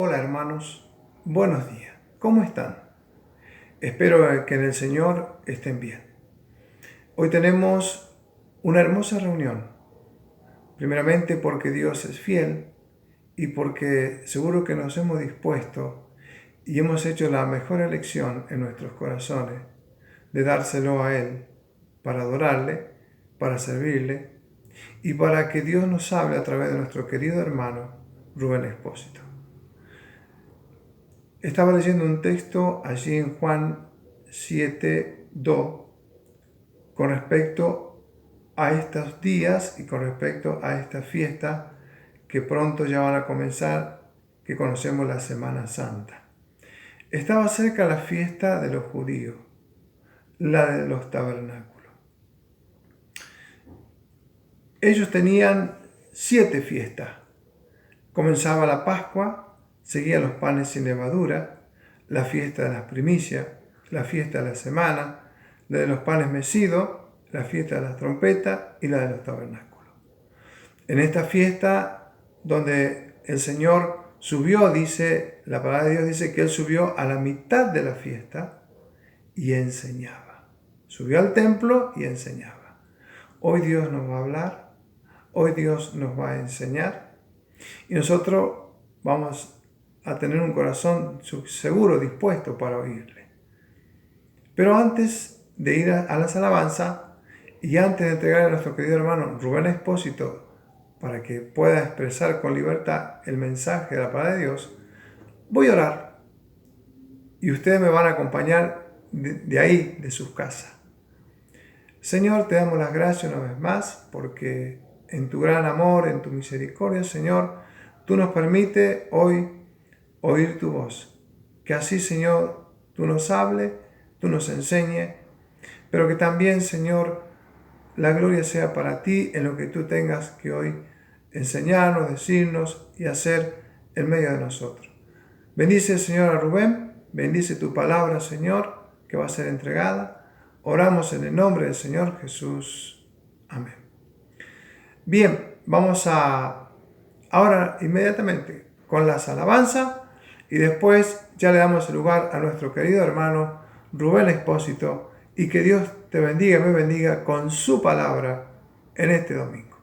Hola hermanos, buenos días. ¿Cómo están? Espero que en el Señor estén bien. Hoy tenemos una hermosa reunión. Primeramente porque Dios es fiel y porque seguro que nos hemos dispuesto y hemos hecho la mejor elección en nuestros corazones de dárselo a Él para adorarle, para servirle y para que Dios nos hable a través de nuestro querido hermano Rubén Expósito. Estaba leyendo un texto allí en Juan 7:2 con respecto a estos días y con respecto a esta fiesta que pronto ya van a comenzar, que conocemos la Semana Santa. Estaba cerca la fiesta de los judíos, la de los tabernáculos. Ellos tenían 7 fiestas. Comenzaba la Pascua, seguían los panes sin levadura, la fiesta de las primicias, la fiesta de la semana, la de los panes mecidos, la fiesta de las trompetas y la de los tabernáculos. En esta fiesta donde el Señor subió, dice, la palabra de Dios dice que Él subió a la mitad de la fiesta y enseñaba. Subió al templo y enseñaba. Hoy Dios nos va a hablar, hoy Dios nos va a enseñar y nosotros vamos a tener un corazón seguro, dispuesto para oírle. Pero antes de ir a las alabanzas y antes de entregarle a nuestro querido hermano Rubén Expósito para que pueda expresar con libertad el mensaje de la palabra de Dios, voy a orar y ustedes me van a acompañar de ahí, de sus casas. Señor, te damos las gracias una vez más porque en tu gran amor, en tu misericordia, Señor, tú nos permites hoy oír tu voz. Que así, Señor, tú nos hables, tú nos enseñes, pero que también, Señor, la gloria sea para ti en lo que tú tengas que hoy enseñarnos, decirnos y hacer en medio de nosotros. Bendice, Señor, a Rubén, bendice tu palabra, Señor, que va a ser entregada. Oramos en el nombre del Señor Jesús. Amén. Bien, vamos ahora inmediatamente con las alabanzas y después ya le damos el lugar a nuestro querido hermano Rubén Expósito y que Dios te bendiga y me bendiga con su palabra en este domingo.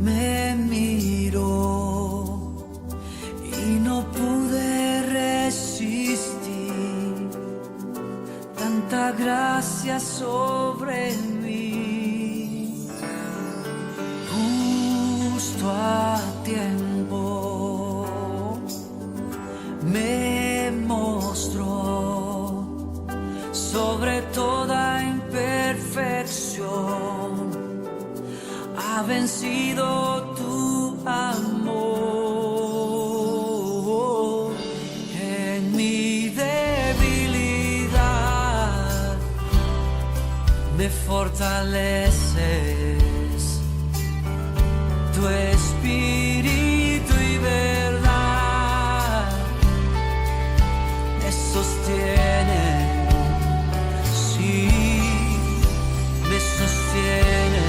Me miró y no pude resistir, tanta gracia sobre mí. Justo a tiempo me mostró sobre toda imperfección. Ha vencido tu amor en mi debilidad, me fortaleces, tu espíritu y verdad me sostiene, sí, me sostiene.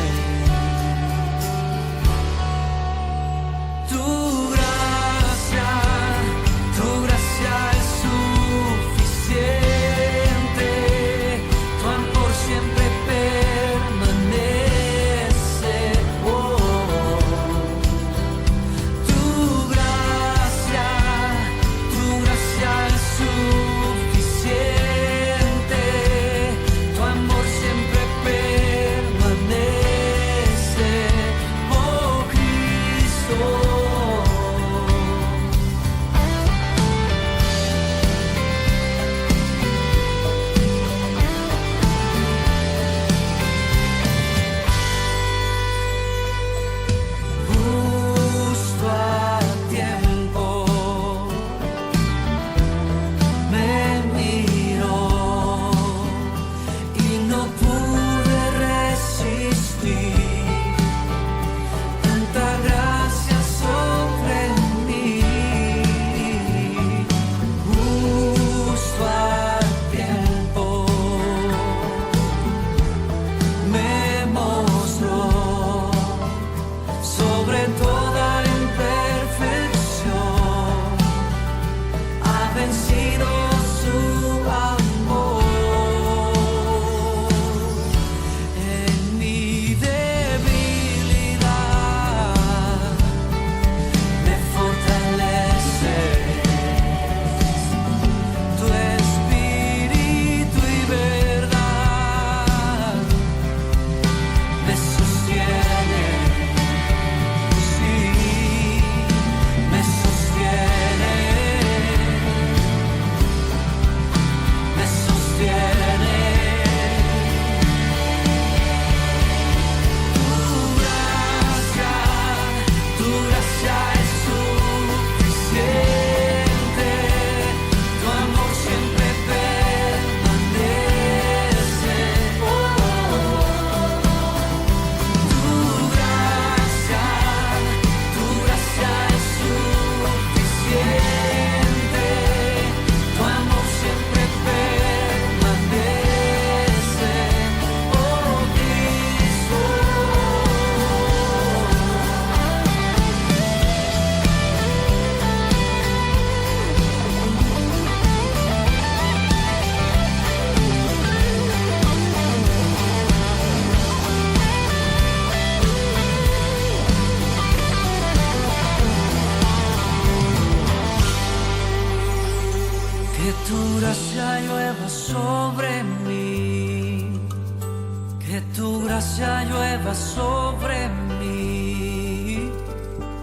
Que tu gracia llueva sobre mí, que tu gracia llueva sobre mí,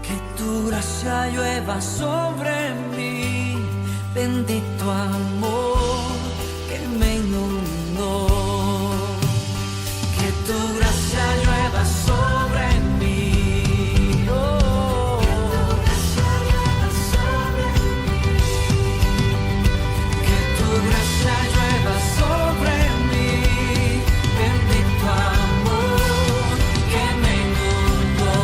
que tu gracia llueva sobre mí, bendito amor que me inundó. Que tu gracia llueva sobre mí, oh, que tu gracia llueva sobre mí, bendito amor que me inundó.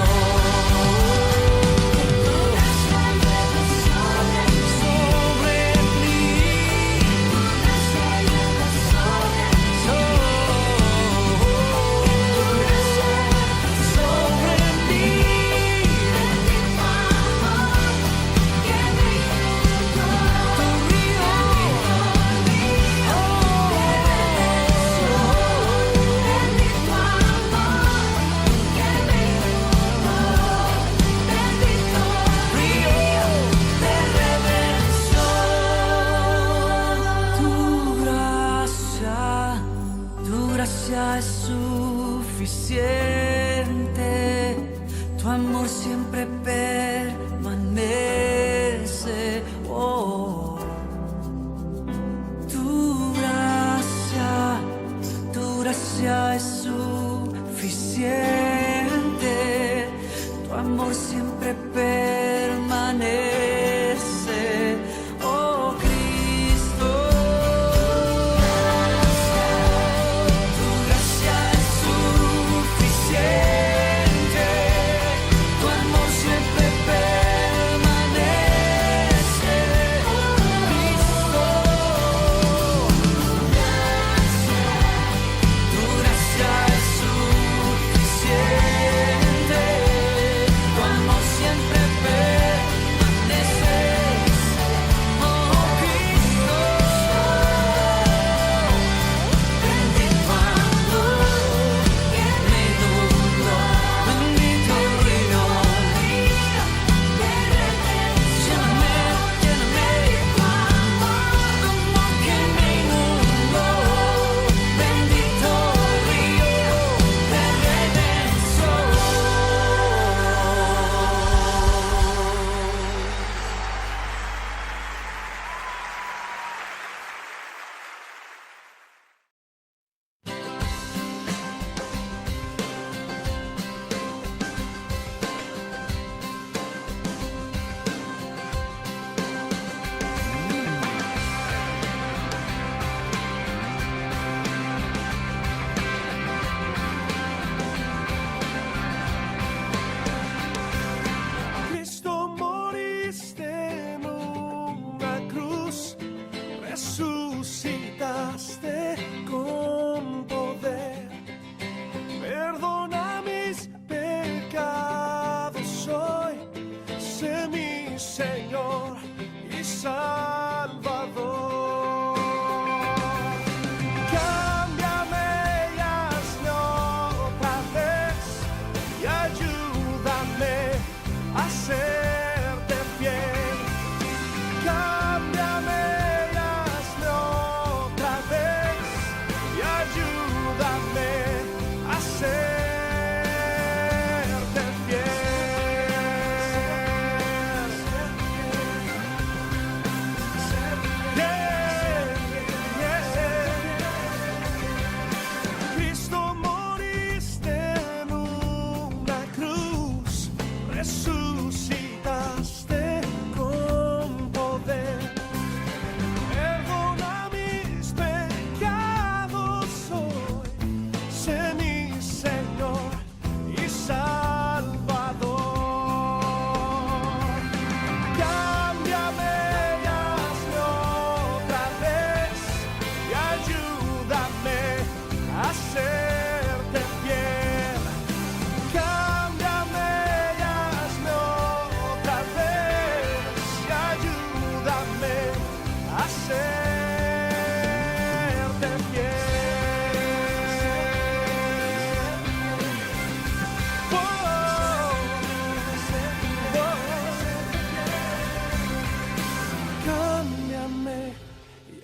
Que tu gracia llueva sobre mí,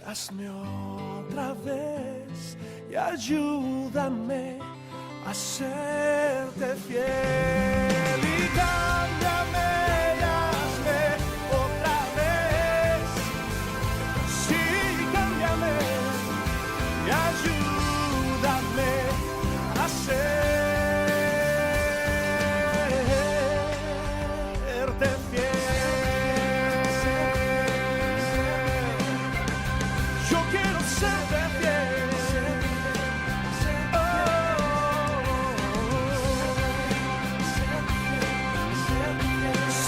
hazme otra vez y ayúdame a serte fiel y cámbiame y hazme otra vez. Sí, cámbiame y ayúdame a serte fiel. Yo quiero serte fiel.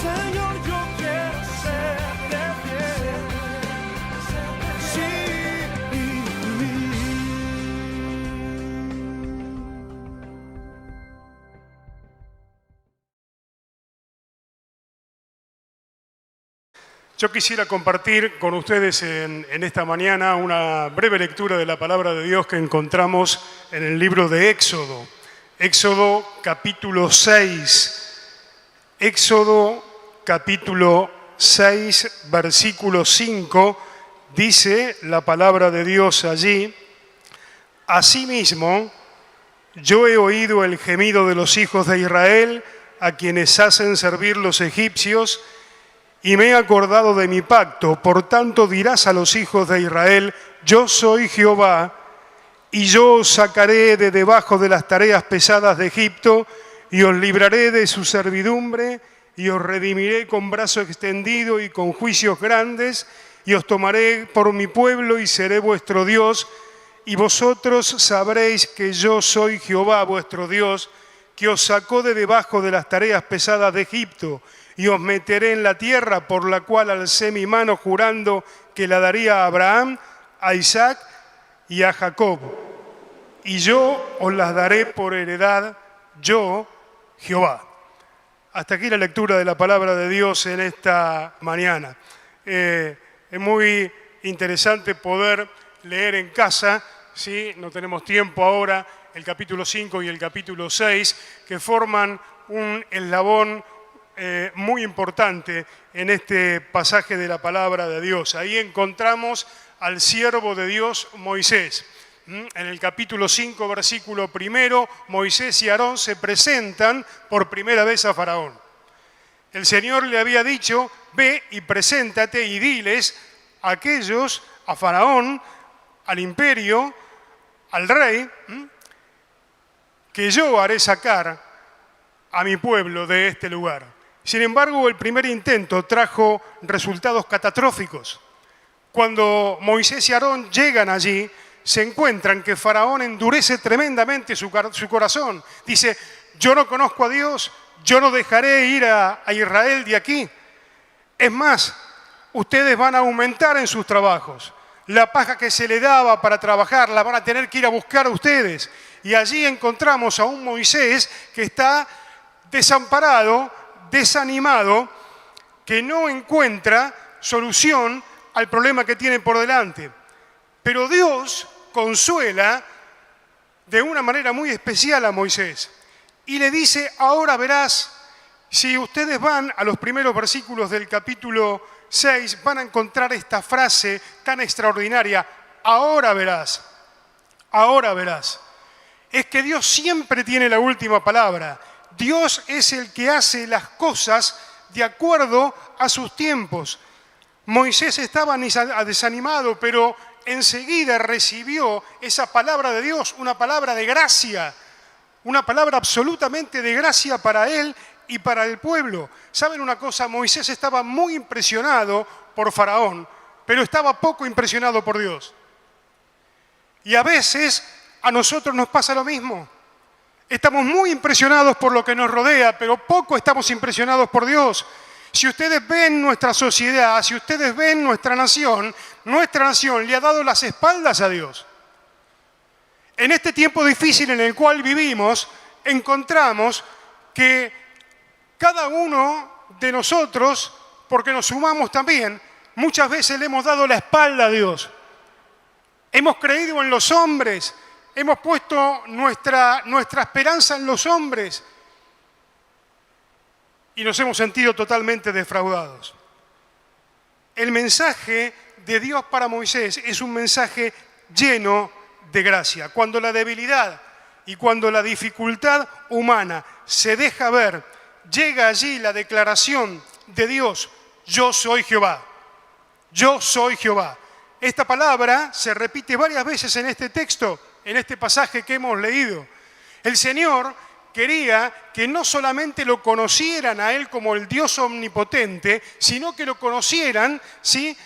Señor, yo quiero serte fiel. Sí. Yo quisiera compartir con ustedes en esta mañana una breve lectura de la palabra de Dios que encontramos en el libro de Éxodo. Éxodo capítulo 6. Éxodo capítulo 6, versículo 5, dice la palabra de Dios allí: Asimismo, yo he oído el gemido de los hijos de Israel, a quienes hacen servir los egipcios, y me he acordado de mi pacto. Por tanto dirás a los hijos de Israel: yo soy Jehová, y yo os sacaré de debajo de las tareas pesadas de Egipto, y os libraré de su servidumbre, y os redimiré con brazo extendido y con juicios grandes, y os tomaré por mi pueblo y seré vuestro Dios, y vosotros sabréis que yo soy Jehová vuestro Dios, que os sacó de debajo de las tareas pesadas de Egipto, y os meteré en la tierra por la cual alcé mi mano jurando que la daría a Abraham, a Isaac y a Jacob. Y yo os las daré por heredad, yo, Jehová. Hasta aquí la lectura de la palabra de Dios en esta mañana. Es muy interesante poder leer en casa, ¿sí? No tenemos tiempo ahora, el capítulo 5 y el capítulo 6, que forman un eslabón muy importante en este pasaje de la palabra de Dios. Ahí encontramos al siervo de Dios, Moisés. En el capítulo 5, versículo 1, Moisés y Aarón se presentan por primera vez a Faraón. El Señor le había dicho: ve y preséntate y diles a aquellos, a Faraón, al imperio, al rey, que yo haré sacar a mi pueblo de este lugar. Sin embargo, el primer intento trajo resultados catastróficos. Cuando Moisés y Aarón llegan allí, se encuentran que Faraón endurece tremendamente su corazón. Dice: yo no conozco a Dios, yo no dejaré ir a Israel de aquí. Es más, ustedes van a aumentar en sus trabajos. La paja que se le daba para trabajar la van a tener que ir a buscar a ustedes. Y allí encontramos a un Moisés que está desamparado, desanimado, que no encuentra solución al problema que tiene por delante. Pero Dios consuela de una manera muy especial a Moisés y le dice: ahora verás. Si ustedes van a los primeros versículos del capítulo 6, van a encontrar esta frase tan extraordinaria: ahora verás, ahora verás. Es que Dios siempre tiene la última palabra. Dios es el que hace las cosas de acuerdo a sus tiempos. Moisés estaba desanimado, pero enseguida recibió esa palabra de Dios, una palabra de gracia, una palabra absolutamente de gracia para él y para el pueblo. ¿Saben una cosa? Moisés estaba muy impresionado por Faraón, pero estaba poco impresionado por Dios. Y a veces a nosotros nos pasa lo mismo. Estamos muy impresionados por lo que nos rodea, pero poco estamos impresionados por Dios. Si ustedes ven nuestra sociedad, si ustedes ven nuestra nación le ha dado las espaldas a Dios. En este tiempo difícil en el cual vivimos, encontramos que cada uno de nosotros, porque nos sumamos también, muchas veces le hemos dado la espalda a Dios. Hemos creído en los hombres, hemos puesto nuestra esperanza en los hombres y nos hemos sentido totalmente defraudados. El mensaje de Dios para Moisés es un mensaje lleno de gracia. Cuando la debilidad y cuando la dificultad humana se deja ver, llega allí la declaración de Dios: yo soy Jehová, yo soy Jehová. Esta palabra se repite varias veces en este texto, en este pasaje que hemos leído. El Señor quería que no solamente lo conocieran a Él como el Dios omnipotente, sino que lo conocieran, ¿sí?,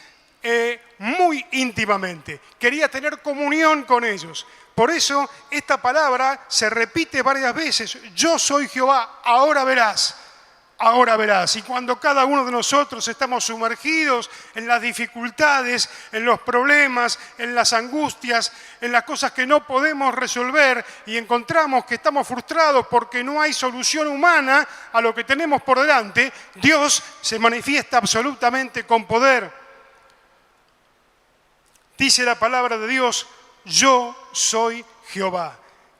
muy íntimamente. Quería tener comunión con ellos. Por eso esta palabra se repite varias veces: yo soy Jehová, ahora verás, ahora verás. Y cuando cada uno de nosotros estamos sumergidos en las dificultades, en los problemas, en las angustias, en las cosas que no podemos resolver, y encontramos que estamos frustrados porque no hay solución humana a lo que tenemos por delante, Dios se manifiesta absolutamente con poder. Dice la palabra de Dios: yo soy Jehová.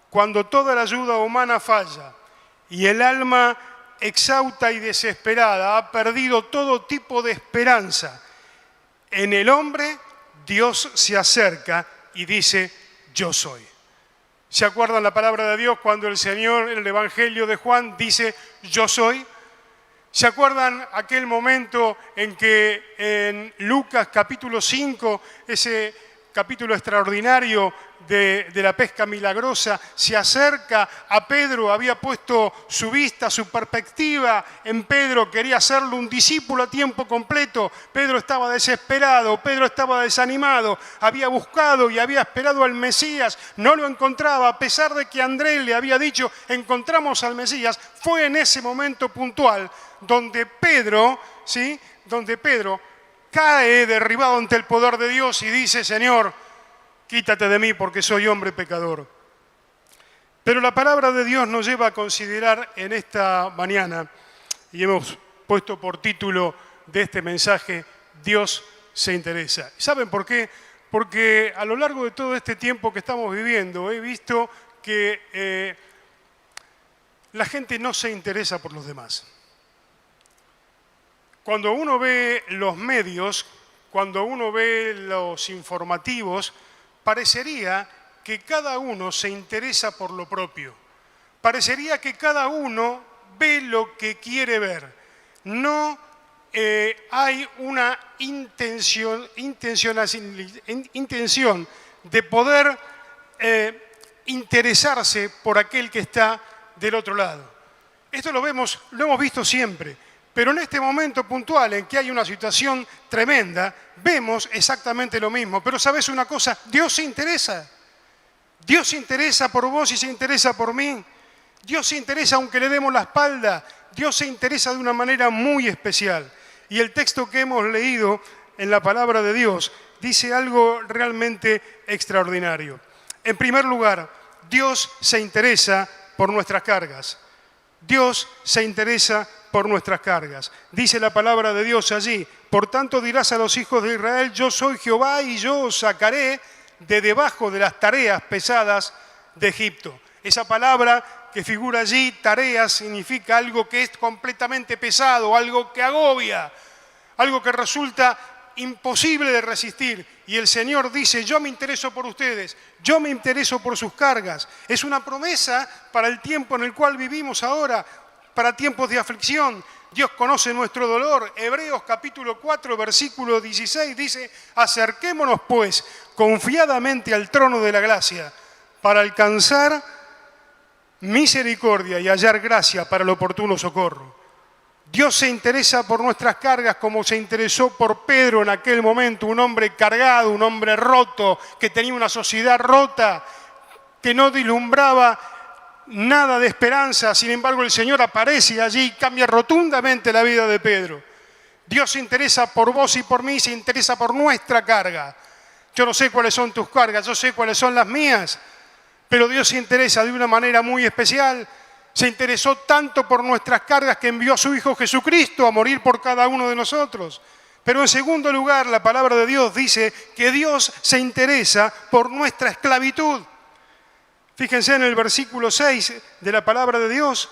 Cuando toda la ayuda humana falla y el alma exhausta y desesperada ha perdido todo tipo de esperanza en el hombre, Dios se acerca y dice: yo soy. ¿Se acuerdan la palabra de Dios cuando el Señor en el Evangelio de Juan dice: yo soy? ¿Se acuerdan aquel momento en que en Lucas capítulo 5, ese capítulo extraordinario de la pesca milagrosa, se acerca a Pedro, había puesto su vista, su perspectiva en Pedro, quería hacerlo un discípulo a tiempo completo? Pedro estaba desesperado, Pedro estaba desanimado, había buscado y había esperado al Mesías, no lo encontraba, a pesar de que Andrés le había dicho: encontramos al Mesías. Fue en ese momento puntual donde Pedro, ¿sí?, donde Pedro cae derribado ante el poder de Dios y dice: Señor, quítate de mí porque soy hombre pecador. Pero la palabra de Dios nos lleva a considerar en esta mañana, y hemos puesto por título de este mensaje: Dios se interesa. ¿Saben por qué? Porque a lo largo de todo este tiempo que estamos viviendo he visto que la gente no se interesa por los demás. Cuando uno ve los medios, cuando uno ve los informativos, parecería que cada uno se interesa por lo propio. Parecería que cada uno ve lo que quiere ver. No hay una intención de poder interesarse por aquel que está del otro lado. Esto lo hemos visto siempre. Pero en este momento puntual en que hay una situación tremenda, vemos exactamente lo mismo. Pero ¿sabes una cosa? Dios se interesa. Dios se interesa por vos y se interesa por mí. Dios se interesa aunque le demos la espalda. Dios se interesa de una manera muy especial. Y el texto que hemos leído en la palabra de Dios dice algo realmente extraordinario. En primer lugar, Dios se interesa por nuestras cargas. Dios se interesa por nuestras cargas. Dice la palabra de Dios allí: por tanto dirás a los hijos de Israel: yo soy Jehová y yo os sacaré de debajo de las tareas pesadas de Egipto. Esa palabra que figura allí, tareas, significa algo que es completamente pesado, algo que agobia, algo que resulta imposible de resistir. Y el Señor dice: yo me intereso por ustedes, yo me intereso por sus cargas. Es una promesa para el tiempo en el cual vivimos ahora, para tiempos de aflicción. Dios conoce nuestro dolor. Hebreos capítulo 4, versículo 16 dice: acerquémonos pues confiadamente al trono de la gracia para alcanzar misericordia y hallar gracia para el oportuno socorro. Dios se interesa por nuestras cargas como se interesó por Pedro en aquel momento, un hombre cargado, un hombre roto, que tenía una sociedad rota, que no vislumbraba nada de esperanza. Sin embargo, el Señor aparece allí y cambia rotundamente la vida de Pedro. Dios se interesa por vos y por mí, se interesa por nuestra carga. Yo no sé cuáles son tus cargas, yo sé cuáles son las mías, pero Dios se interesa de una manera muy especial. Se interesó tanto por nuestras cargas que envió a su Hijo Jesucristo a morir por cada uno de nosotros. Pero en segundo lugar, la palabra de Dios dice que Dios se interesa por nuestra esclavitud. Fíjense en el versículo 6 de la palabra de Dios,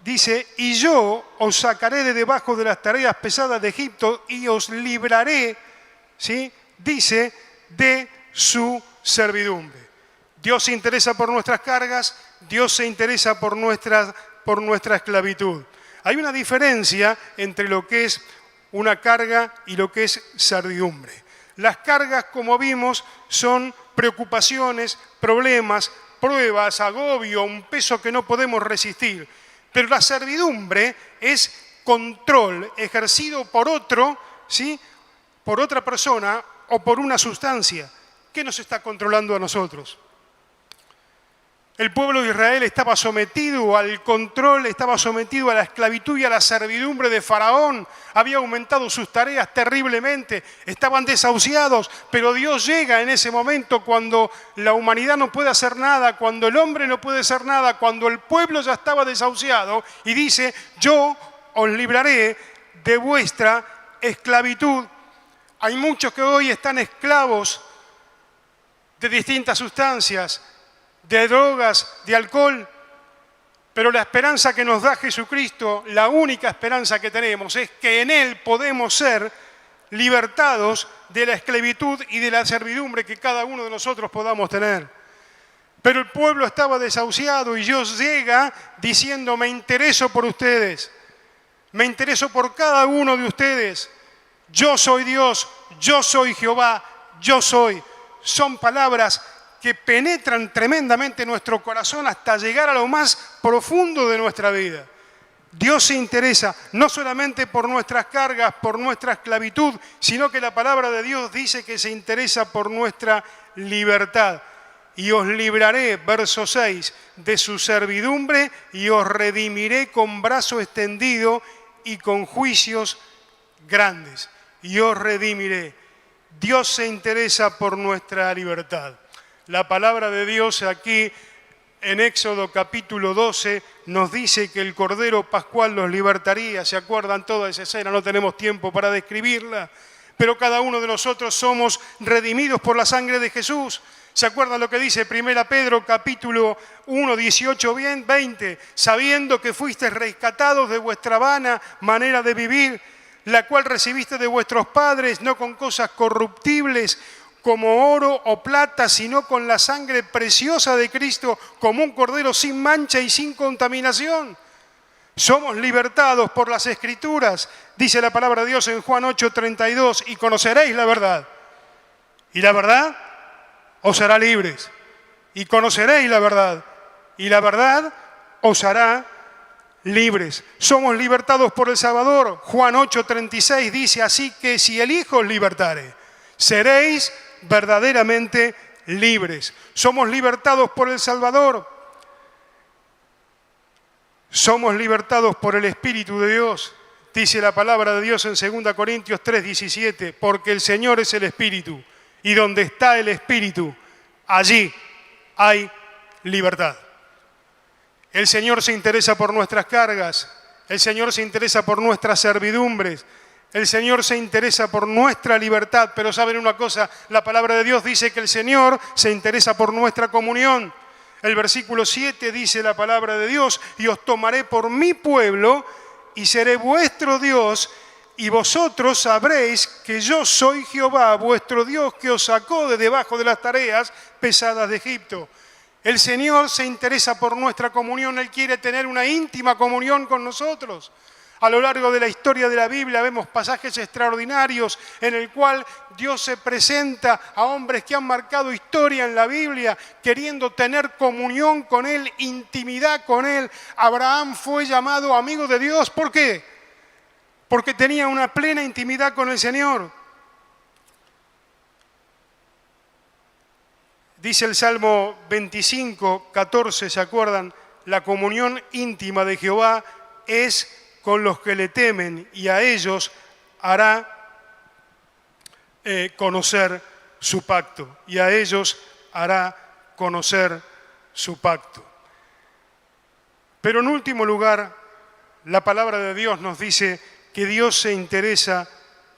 dice: y yo os sacaré de debajo de las tareas pesadas de Egipto y os libraré, ¿sí?, dice de su servidumbre. Dios se interesa por nuestras cargas, Dios se interesa por nuestra esclavitud. Hay una diferencia entre lo que es una carga y lo que es servidumbre. Las cargas, como vimos, son preocupaciones, problemas, pruebas, agobio, un peso que no podemos resistir. Pero la servidumbre es control ejercido por otro, ¿sí?, por otra persona o por una sustancia. ¿Qué nos está controlando a nosotros? El pueblo de Israel estaba sometido al control, estaba sometido a la esclavitud y a la servidumbre de Faraón. Había aumentado sus tareas terriblemente, estaban desahuciados, pero Dios llega en ese momento cuando la humanidad no puede hacer nada, cuando el hombre no puede hacer nada, cuando el pueblo ya estaba desahuciado y dice: yo os libraré de vuestra esclavitud. Hay muchos que hoy están esclavos de distintas sustancias, de drogas, de alcohol, pero la esperanza que nos da Jesucristo, la única esperanza que tenemos, es que en Él podemos ser libertados de la esclavitud y de la servidumbre que cada uno de nosotros podamos tener. Pero el pueblo estaba desahuciado y Dios llega diciendo: me intereso por ustedes, me intereso por cada uno de ustedes. Yo soy Dios, yo soy Jehová, yo soy. Son palabras que penetran tremendamente nuestro corazón hasta llegar a lo más profundo de nuestra vida. Dios se interesa no solamente por nuestras cargas, por nuestra esclavitud, sino que la palabra de Dios dice que se interesa por nuestra libertad. Y os libraré, verso 6, de su servidumbre y os redimiré con brazo extendido y con juicios grandes. Y os redimiré. Dios se interesa por nuestra libertad. La palabra de Dios aquí en Éxodo capítulo 12 nos dice que el Cordero Pascual los libertaría. ¿Se acuerdan toda esa escena? No tenemos tiempo para describirla, pero cada uno de nosotros somos redimidos por la sangre de Jesús. ¿Se acuerdan lo que dice 1 Pedro capítulo 1, 18, 20? Sabiendo que fuisteis rescatados de vuestra vana manera de vivir, la cual recibiste de vuestros padres, no con cosas corruptibles como oro o plata, sino con la sangre preciosa de Cristo, como un cordero sin mancha y sin contaminación. Somos libertados por las Escrituras, dice la palabra de Dios en Juan 8:32, y conoceréis la verdad. Y la verdad os hará libres. Y conoceréis la verdad. Y la verdad os hará libres. Somos libertados por el Salvador. Juan 8:36 dice: así que si el Hijo os libertare, seréis verdaderamente libres. Somos libertados por el Salvador. Somos libertados por el Espíritu de Dios. Dice la palabra de Dios en 2 Corintios 3:17, porque el Señor es el Espíritu, y donde está el Espíritu, allí hay libertad. El Señor se interesa por nuestras cargas, el Señor se interesa por nuestras servidumbres, el Señor se interesa por nuestra libertad, pero ¿saben una cosa? La palabra de Dios dice que el Señor se interesa por nuestra comunión. El versículo 7 dice la palabra de Dios: y os tomaré por mi pueblo y seré vuestro Dios, y vosotros sabréis que yo soy Jehová, vuestro Dios, que os sacó de debajo de las tareas pesadas de Egipto. El Señor se interesa por nuestra comunión, Él quiere tener una íntima comunión con nosotros. A lo largo de la historia de la Biblia vemos pasajes extraordinarios en el cual Dios se presenta a hombres que han marcado historia en la Biblia, queriendo tener comunión con Él, intimidad con Él. Abraham fue llamado amigo de Dios. ¿Por qué? Porque tenía una plena intimidad con el Señor. Dice el Salmo 25, 14, ¿se acuerdan? La comunión íntima de Jehová es con los que le temen, y a ellos hará conocer su pacto. Y a ellos hará conocer su pacto. Pero en último lugar, la palabra de Dios nos dice que Dios se interesa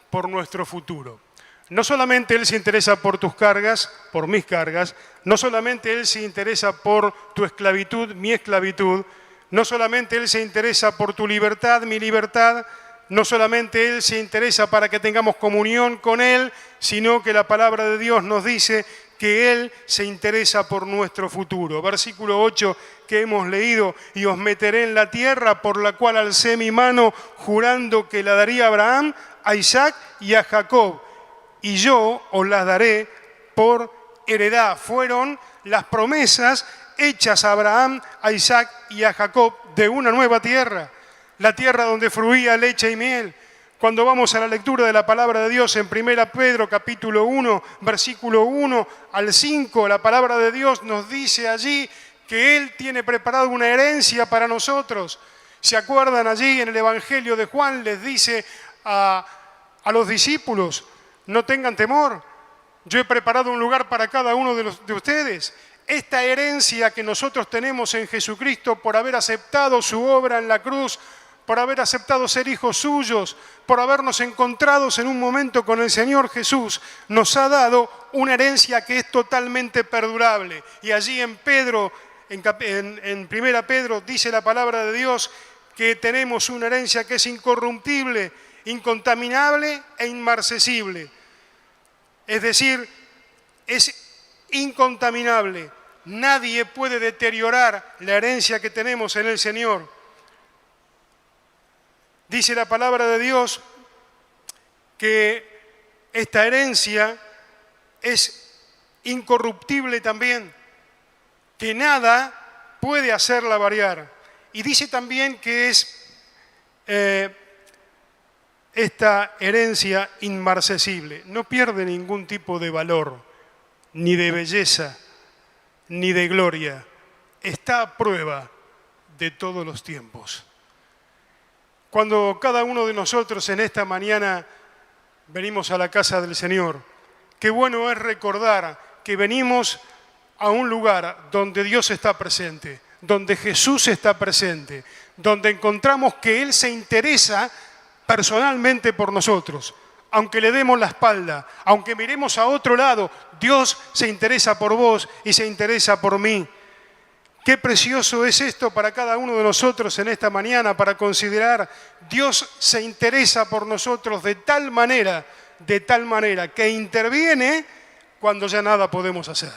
por nuestro futuro. No solamente Él se interesa por tus cargas, por mis cargas, no solamente Él se interesa por tu esclavitud, mi esclavitud, no solamente Él se interesa por tu libertad, mi libertad, no solamente Él se interesa para que tengamos comunión con Él, sino que la palabra de Dios nos dice que Él se interesa por nuestro futuro. Versículo 8 que hemos leído: y os meteré en la tierra por la cual alcé mi mano, jurando que la daría a Abraham, a Isaac y a Jacob, y yo os las daré por heredad. Fueron las promesas hechas a Abraham, a Isaac y a Jacob de una nueva tierra, la tierra donde fluía leche y miel. Cuando vamos a la lectura de la palabra de Dios en 1 Pedro capítulo 1, versículo 1 al 5, la palabra de Dios nos dice allí que Él tiene preparado una herencia para nosotros. ¿Se acuerdan allí en el Evangelio de Juan? Les dice a los discípulos: no tengan temor, yo he preparado un lugar para cada uno de ustedes. Esta herencia que nosotros tenemos en Jesucristo por haber aceptado su obra en la cruz, por haber aceptado ser hijos suyos, por habernos encontrados en un momento con el Señor Jesús, nos ha dado una herencia que es totalmente perdurable. Y allí en Pedro, en 1 Pedro, dice la palabra de Dios que tenemos una herencia que es incorruptible, incontaminable e inmarcesible. Es decir, es incontaminable. Nadie puede deteriorar la herencia que tenemos en el Señor. Dice la palabra de Dios que esta herencia es incorruptible también, que nada puede hacerla variar. Y dice también que es esta herencia inmarcesible. No pierde ningún tipo de valor, ni de belleza, ni de gloria. Está a prueba de todos los tiempos. Cuando cada uno de nosotros en esta mañana venimos a la casa del Señor, qué bueno es recordar que venimos a un lugar donde Dios está presente, donde Jesús está presente, donde encontramos que Él se interesa personalmente por nosotros. Aunque le demos la espalda, aunque miremos a otro lado, Dios se interesa por vos y se interesa por mí. Qué precioso es esto para cada uno de nosotros en esta mañana, para considerar: Dios se interesa por nosotros de tal manera que interviene cuando ya nada podemos hacer.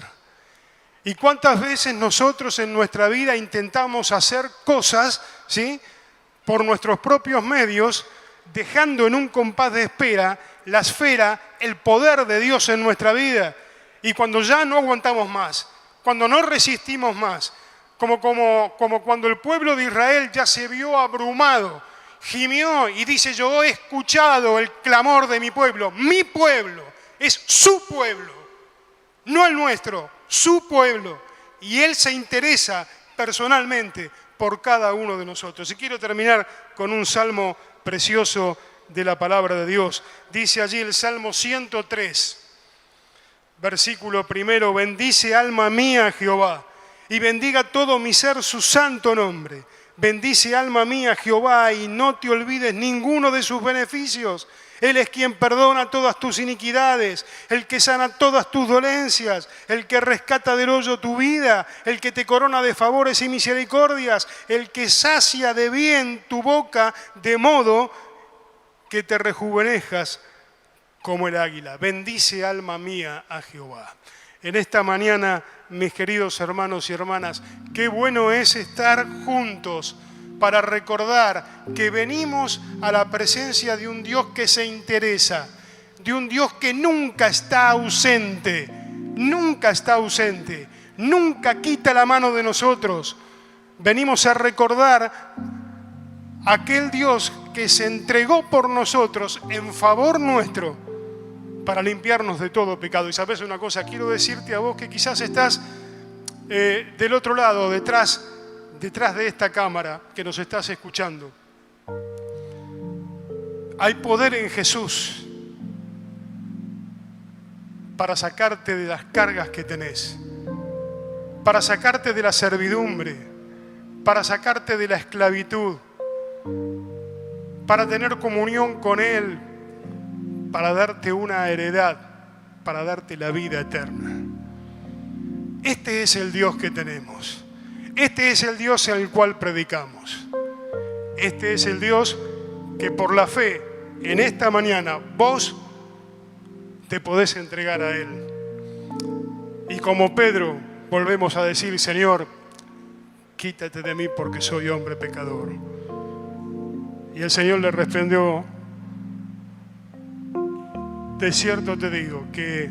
¿Y cuántas veces nosotros en nuestra vida intentamos hacer cosas, ¿sí?, por nuestros propios medios, dejando en un compás de espera la esfera, el poder de Dios en nuestra vida? Y cuando ya no aguantamos más, cuando no resistimos más, como cuando el pueblo de Israel ya se vio abrumado, gimió y dice: yo he escuchado el clamor de mi pueblo es su pueblo, no el nuestro, su pueblo, y Él se interesa personalmente por cada uno de nosotros. Y quiero terminar con un salmo precioso de la palabra de Dios. Dice allí el Salmo 103, versículo 1: bendice alma mía a Jehová, y bendiga todo mi ser su santo nombre. Bendice alma mía a Jehová, y no te olvides ninguno de sus beneficios. Él es quien perdona todas tus iniquidades, el que sana todas tus dolencias, el que rescata del hoyo tu vida, el que te corona de favores y misericordias, el que sacia de bien tu boca, de modo que te rejuvenejas como el águila. Bendice alma mía a Jehová. En esta mañana, mis queridos hermanos y hermanas, qué bueno es estar juntos para recordar que venimos a la presencia de un Dios que se interesa, de un Dios que nunca está ausente, nunca quita la mano de nosotros. Venimos a recordar a aquel Dios que se entregó por nosotros en favor nuestro para limpiarnos de todo pecado. Y sabes una cosa, quiero decirte a vos que quizás estás del otro lado, detrás de esta cámara que nos estás escuchando. Hay poder en Jesús para sacarte de las cargas que tenés, para sacarte de la servidumbre, para sacarte de la esclavitud, para tener comunión con Él, para darte una heredad, para darte la vida eterna. Este es el Dios que tenemos. Este es el Dios al cual predicamos. Este es el Dios que por la fe en esta mañana vos te podés entregar a Él. Y como Pedro, volvemos a decir: Señor, quítate de mí porque soy hombre pecador. Y el Señor le respondió: de cierto te digo que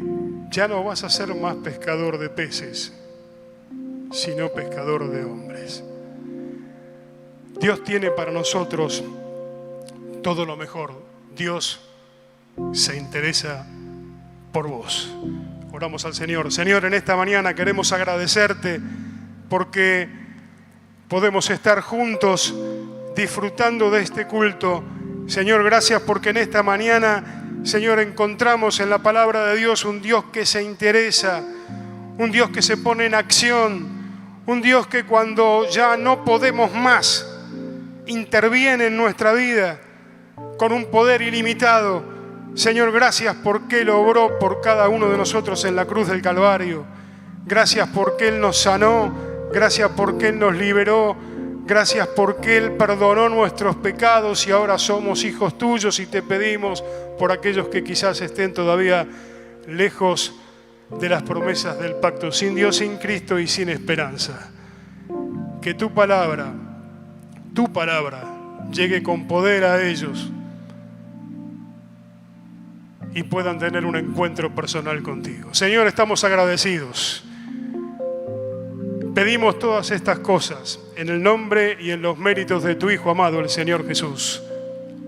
ya no vas a ser más pescador de peces, sino pescador de hombres. Dios tiene para nosotros todo lo mejor. Dios se interesa por vos. Oramos al Señor. Señor, en esta mañana queremos agradecerte porque podemos estar juntos disfrutando de este culto. Señor, gracias porque en esta mañana, Señor, encontramos en la palabra de Dios un Dios que se interesa, un Dios que se pone en acción, un Dios que cuando ya no podemos más, interviene en nuestra vida con un poder ilimitado. Señor, gracias porque Él obró por cada uno de nosotros en la cruz del Calvario. Gracias porque Él nos sanó, gracias porque Él nos liberó, gracias porque Él perdonó nuestros pecados y ahora somos hijos tuyos, y te pedimos por aquellos que quizás estén todavía lejos de las promesas del pacto, sin Dios, sin Cristo y sin esperanza. Que tu palabra llegue con poder a ellos y puedan tener un encuentro personal contigo. Señor, estamos agradecidos. Pedimos todas estas cosas en el nombre y en los méritos de tu Hijo amado, el Señor Jesús.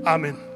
Amén.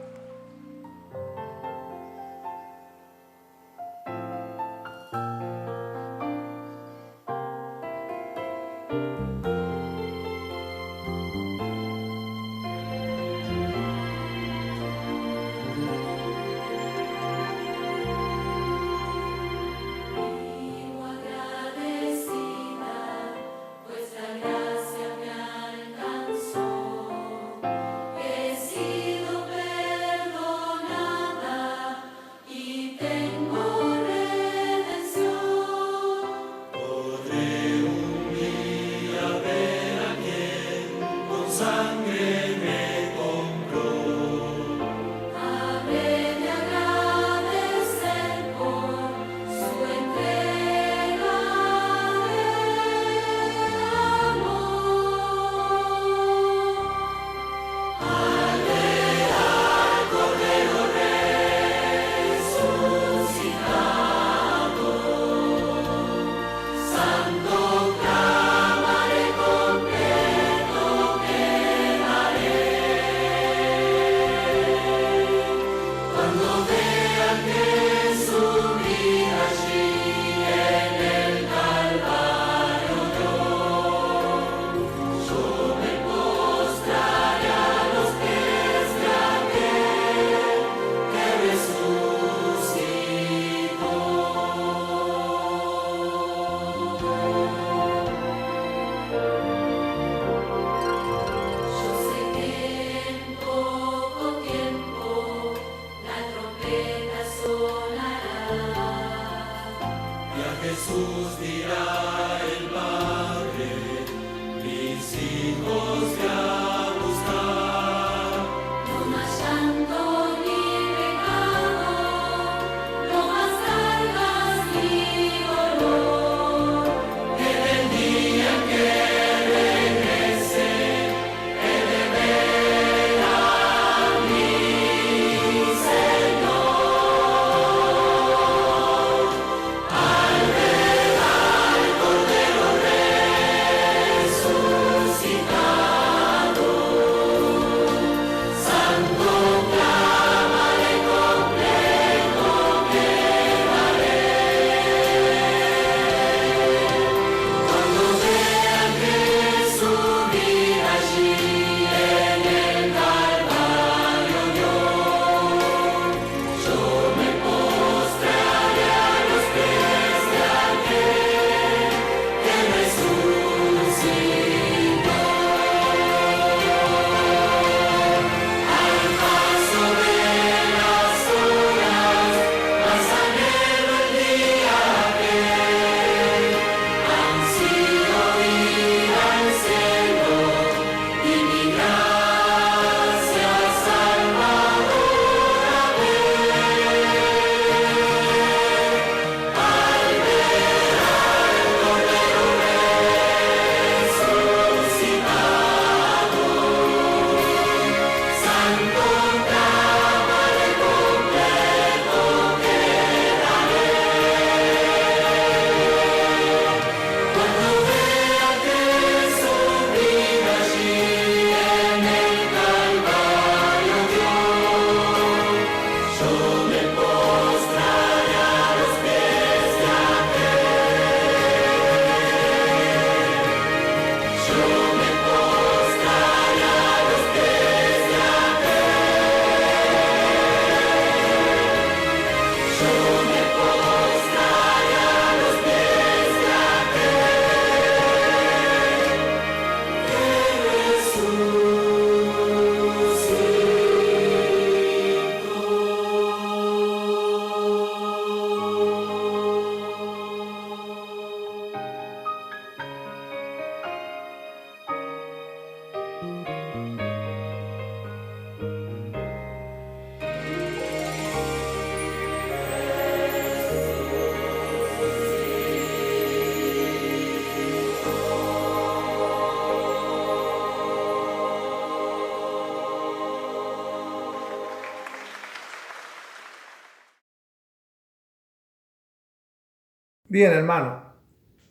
Bien, hermano,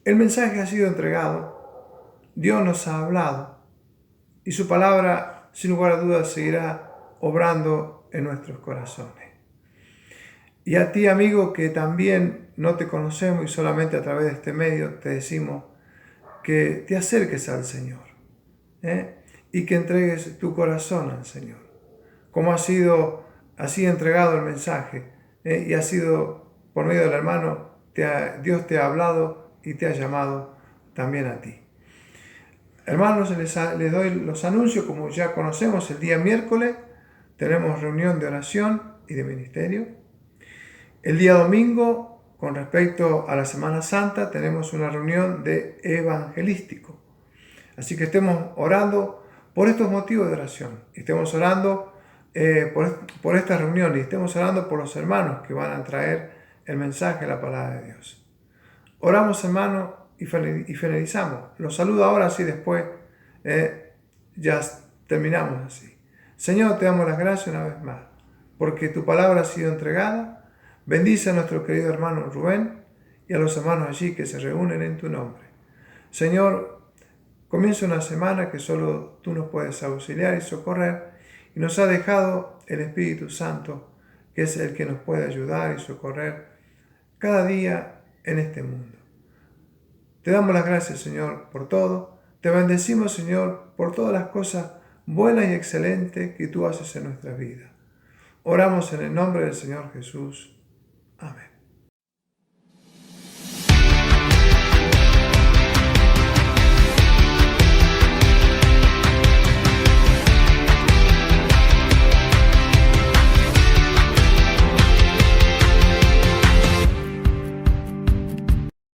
el mensaje ha sido entregado, Dios nos ha hablado y su palabra, sin lugar a dudas, seguirá obrando en nuestros corazones. Y a ti, amigo, que también no te conocemos y solamente a través de este medio te decimos que te acerques al Señor, y que entregues tu corazón al Señor. Como ha sido así entregado el mensaje, y ha sido por medio del hermano, Dios te ha hablado y te ha llamado también a ti. Hermanos, les doy los anuncios. Como ya conocemos, el día miércoles tenemos reunión de oración y de ministerio. El día domingo, con respecto a la Semana Santa, tenemos una reunión de evangelístico. Así que estemos orando por estos motivos de oración. Estemos orando por esta reunión y estemos orando por los hermanos que van a traer el mensaje, la palabra de Dios. Oramos, hermanos, y finalizamos. Los saludo ahora, así después ya terminamos así. Señor, te damos las gracias una vez más, porque tu palabra ha sido entregada. Bendice a nuestro querido hermano Rubén y a los hermanos allí que se reúnen en tu nombre. Señor, comienza una semana que solo tú nos puedes auxiliar y socorrer, y nos ha dejado el Espíritu Santo, que es el que nos puede ayudar y socorrer cada día en este mundo. Te damos las gracias, Señor, por todo. Te bendecimos, Señor, por todas las cosas buenas y excelentes que tú haces en nuestra vida. Oramos en el nombre del Señor Jesús. Amén.